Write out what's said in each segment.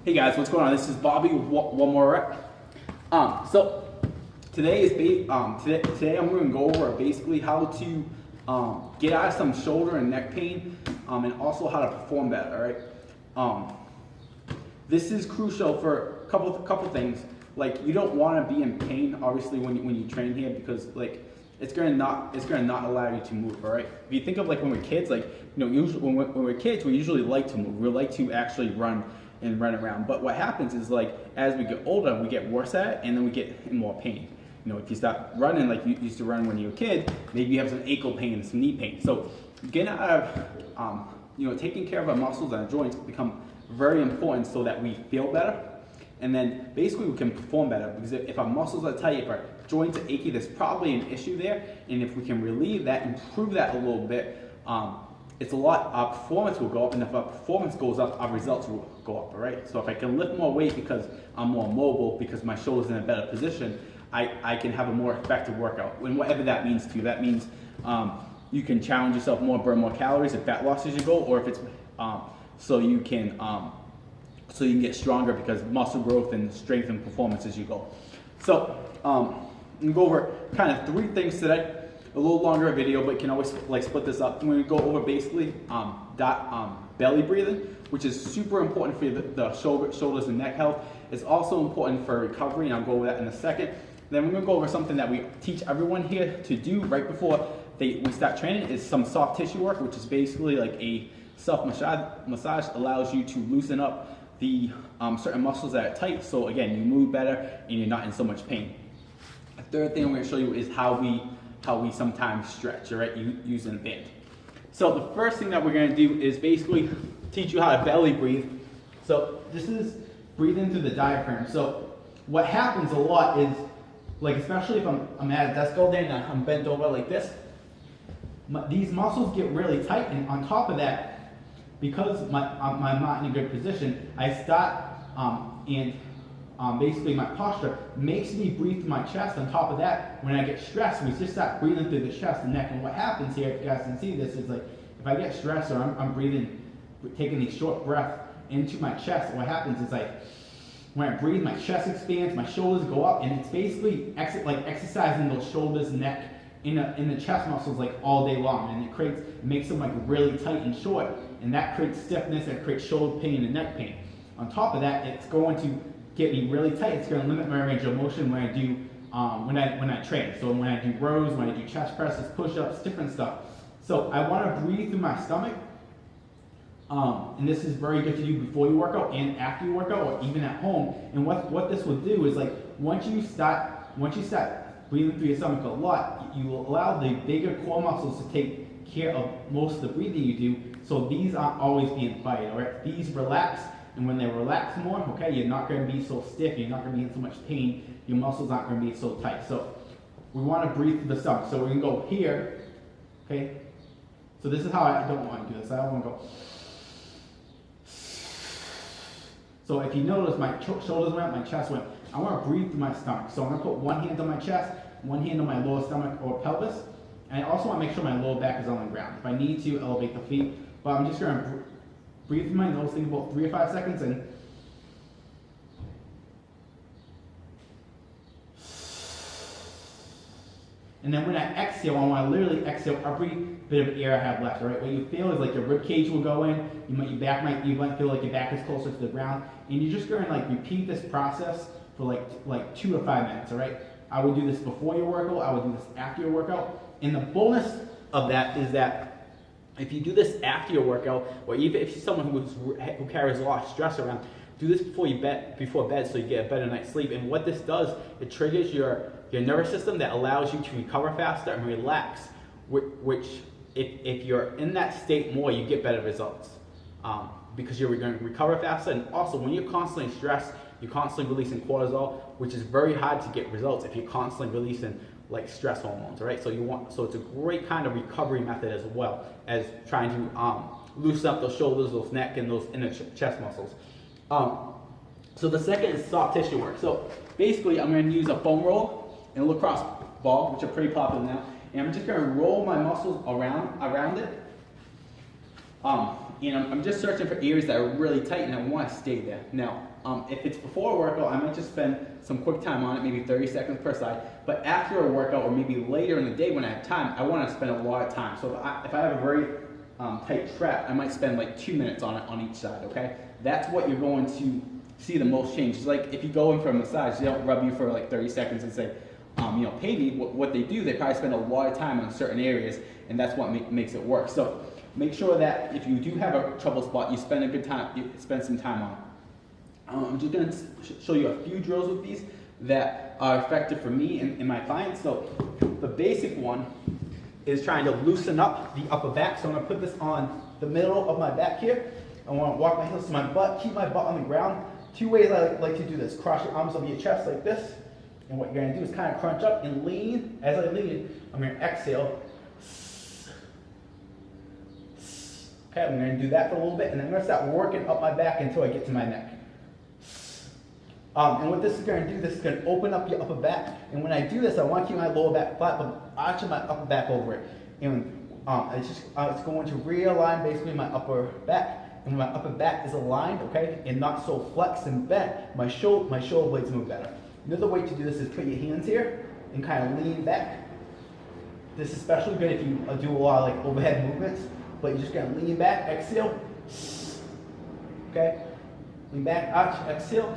Hey guys, what's going on? This is Bobby with one more rep. So today is today I'm going to go over basically how to get out of some shoulder and neck pain, and also how to perform better. All right. This is crucial for a couple things. Like, you don't want to be in pain, obviously, when you train here, because like it's gonna not allow you to move. All right. If you think of like when we're kids, like usually when we're kids, we usually like to move. We like to actually run around. But what happens is, like, as we get older, we get worse at it, and then we get in more pain. If you stop running like you used to run when you were a kid, maybe you have some ankle pain and some knee pain. So getting out of taking care of our muscles and our joints become very important so that we feel better, and then basically we can perform better, because if our muscles are tight, if our joints are achy, there's probably an issue there, and if we can relieve that, improve that a little bit, it's a lot, our performance will go up, and if our performance goes up, our results will go up. All right. So if I can lift more weight because I'm more mobile, because my shoulder's in a better position, I can have a more effective workout, and whatever that means to you. That means you can challenge yourself more, burn more calories if fat loss is your goal, or if it's so you can get stronger because muscle growth and strength and performance is your goal. So I'm gonna go over kind of 3 things today. A little longer video, but you can always like split this up. I'm going to go over basically belly breathing, which is super important for the shoulders and neck health. It's also important for recovery, and I'll go over that in a second. Then we're going to go over something that we teach everyone here to do right before we start training, is some soft tissue work, which is basically like a self-massage. Allows you to loosen up the certain muscles that are tight, so again, you move better and you're not in so much pain. The third thing I'm going to show you is how we sometimes stretch, all right, using a band. So the first thing that we're going to do is basically teach you how to belly breathe. So this is breathing through the diaphragm. So what happens a lot is, like, especially if I'm at a desk all day and I'm bent over like this, these muscles get really tight, and on top of that, because I'm not in a good position, I start basically my posture makes me breathe through my chest. On top of that, when I get stressed, we just start breathing through the chest and neck. And what happens here, if you guys can see this, is like if I get stressed or I'm breathing, taking these short breaths into my chest, what happens is, like, when I breathe, my chest expands, my shoulders go up, and it's basically like exercising those shoulders and neck in the chest muscles like all day long, and it makes them like really tight and short, and that creates stiffness, and it creates shoulder pain and neck pain. On top of that, it's going to get me really tight. It's going to limit my range of motion when I do when I train. So when I do rows, when I do chest presses, push-ups, different stuff. So I want to breathe through my stomach, and this is very good to do before you work out and after you work out, or even at home. And what this will do is, like, once you start breathing through your stomach a lot, you will allow the bigger core muscles to take care of most of the breathing you do. So these aren't always being fired. All right, these relax. And when they relax more, okay, you're not going to be so stiff, you're not going to be in so much pain, your muscles aren't going to be so tight. So we want to breathe through the stomach. So we're going to go here, okay? So this is how I don't want to do this. I don't want to go. So if you notice, my shoulders went, my chest went. I want to breathe through my stomach. So I'm going to put one hand on my chest, one hand on my lower stomach or pelvis. And I also want to make sure my lower back is on the ground. If I need to, elevate the feet. But I'm just going to breathe through my nose, think about 3 or 5 seconds, and then when I exhale, I want to literally exhale every bit of air I have left. All right, what you feel is like your rib cage will go in. You might feel like your back is closer to the ground, and you're just going to like repeat this process for like 2 to 5 minutes. All right, I would do this before your workout. I would do this after your workout, and the bonus of that is that if you do this after your workout, or even if you're someone who carries a lot of stress around, do this before bed so you get a better night's sleep. And what this does, it triggers your nervous system that allows you to recover faster and relax, which if you're in that state more, you get better results, because you're going to recover faster. And also, when you're constantly stressed, you're constantly releasing cortisol, which is very hard to get results if you're constantly releasing like stress hormones, right? So it's a great kind of recovery method, as well as trying to loosen up those shoulders, those neck, and those inner chest muscles. So the second is soft tissue work. So basically, I'm going to use a foam roll and a lacrosse ball, which are pretty popular now, and I'm just going to roll my muscles around it. and I'm just searching for areas that are really tight and I want to stay there. Now, if it's before a workout, I might just spend some quick time on it, maybe 30 seconds per side. But after a workout, or maybe later in the day when I have time, I want to spend a lot of time. So if I have a very tight trap, I might spend like 2 minutes on it on each side, okay? That's what you're going to see the most change. It's like if you go in for a massage, they don't rub you for like 30 seconds and say, pay me. What they do, they probably spend a lot of time on certain areas, and that's what makes it work. So make sure that if you do have a trouble spot, you spend some time on it. I'm just going to show you a few drills with these that are effective for me and my clients. So the basic one is trying to loosen up the upper back. So I'm going to put this on the middle of my back here. I want to walk my heels to my butt, keep my butt on the ground. 2 ways I like to do this. Cross your arms over your chest like this. And what you're going to do is kind of crunch up and lean. As I lean, I'm going to exhale. Okay, I'm going to do that for a little bit, and then I'm going to start working up my back until I get to my neck. And what this is going to do, this is going to open up your upper back. And when I do this, I want to keep my lower back flat, but arching my upper back over it. And it's going to realign basically my upper back. And when my upper back is aligned, okay, and not so flexed and bent, my shoulder blades move better. Another way to do this is put your hands here and kind of lean back. This is especially good if you do a lot of like overhead movements, but you're just going to lean back, exhale. Okay, lean back, arch, exhale.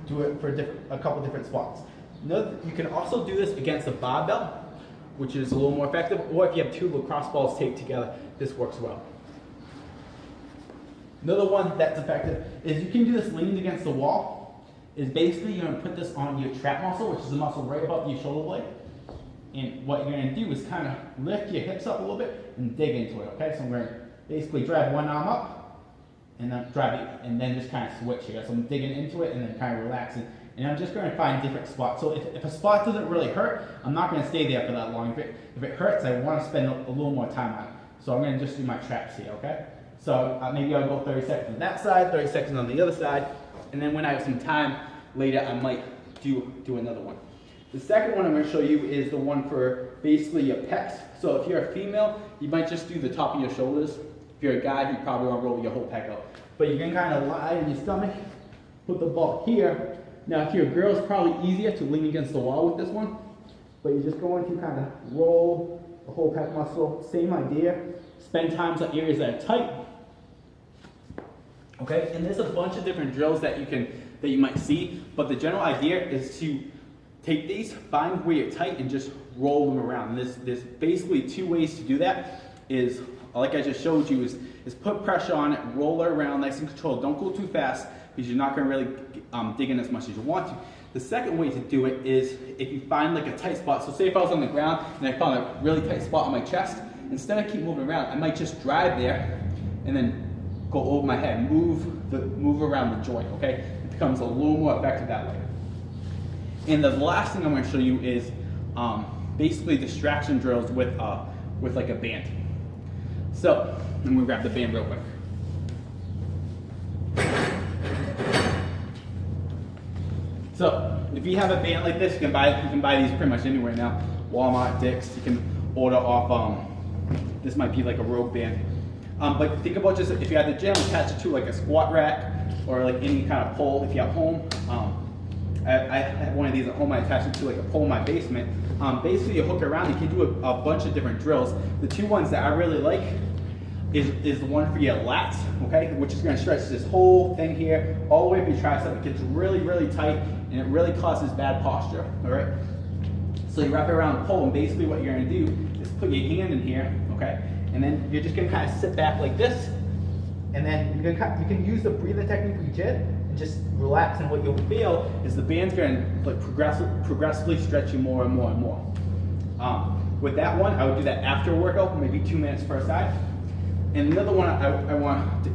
Do it for a couple different spots. You can also do this against a barbell, which is a little more effective, or if you have 2 lacrosse balls taped together, this works well. Another one that's effective is you can do this leaning against the wall. Is basically you're going to put this on your trap muscle, which is the muscle right above your shoulder blade. And what you're going to do is kind of lift your hips up a little bit and dig into it, okay? So I'm going to basically drive one arm up, and then drive it, and then just kind of switch here. So I'm digging into it and then kind of relaxing. And I'm just going to find different spots. So if a spot doesn't really hurt, I'm not going to stay there for that long. If it hurts, I want to spend a little more time on it. So I'm going to just do my traps here, okay? So maybe I'll go 30 seconds on that side, 30 seconds on the other side, and then when I have some time later, I might do another one. The second one I'm going to show you is the one for basically your pecs. So if you're a female, you might just do the top of your shoulders. If you're a guy, you probably want to roll your whole pec out. But you can kind of lie in your stomach, put the ball here. Now if you're a girl, it's probably easier to lean against the wall with this one. But you're just going to kind of roll the whole pec muscle. Same idea. Spend times on areas that are tight. Okay, and there's a bunch of different drills that you might see, but the general idea is to take these, find where you're tight, and just roll them around. And there's basically 2 ways to do that. Is like I just showed you, is put pressure on it, roll it around nice and controlled. Don't go too fast because you're not going to really dig in as much as you want to. The second way to do it is if you find like a tight spot. So say if I was on the ground and I found a really tight spot on my chest, instead of keep moving around, I might just drive there and then go over my head, move around the joint, okay? It becomes a little more effective that way. And the last thing I'm going to show you is basically distraction drills with like a band. So I'm going to grab the band real quick. So if you have a band like this, you can buy these pretty much anywhere now. Walmart, Dick's, you can order off. This might be like a Rogue band. But think about just if you're at the gym, attach it to like a squat rack or like any kind of pole if you're at home. I have one of these at home. I attach it to like a pole in my basement. Basically, you hook it around. You can do a bunch of different drills. The 2 ones that I really like is the one for your lats, okay, which is going to stretch this whole thing here all the way up your tricep. It gets really, really tight, and it really causes bad posture. All right. So you wrap it around the pole, and basically what you're going to do is put your hand in here, okay, and then you're just going to kind of sit back like this, and then you can use the breathing technique we did and just relax. And what you'll feel is the band's going to like progressively stretch you more and more and more. With that one, I would do that after a workout, maybe 2 minutes per side. And another one I want to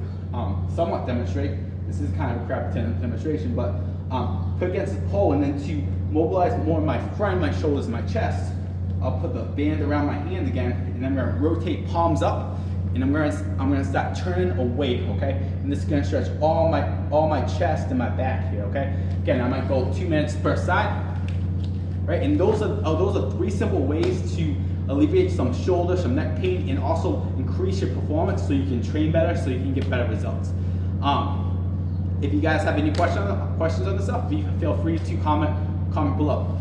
somewhat demonstrate. This is kind of a crap demonstration, but put against the pole, and then to mobilize more of my front, my shoulders, and my chest, I'll put the band around my hand again, and I'm going to rotate palms up, and I'm going to start turning away, okay? And this is going to stretch all my chest and my back here, okay? Again, I might go 2 minutes per side, right? And those are 3 simple ways to alleviate some shoulder, some neck pain, and also increase increase your performance so you can train better, so you can get better results. If you guys have any questions on this stuff, feel free to comment below.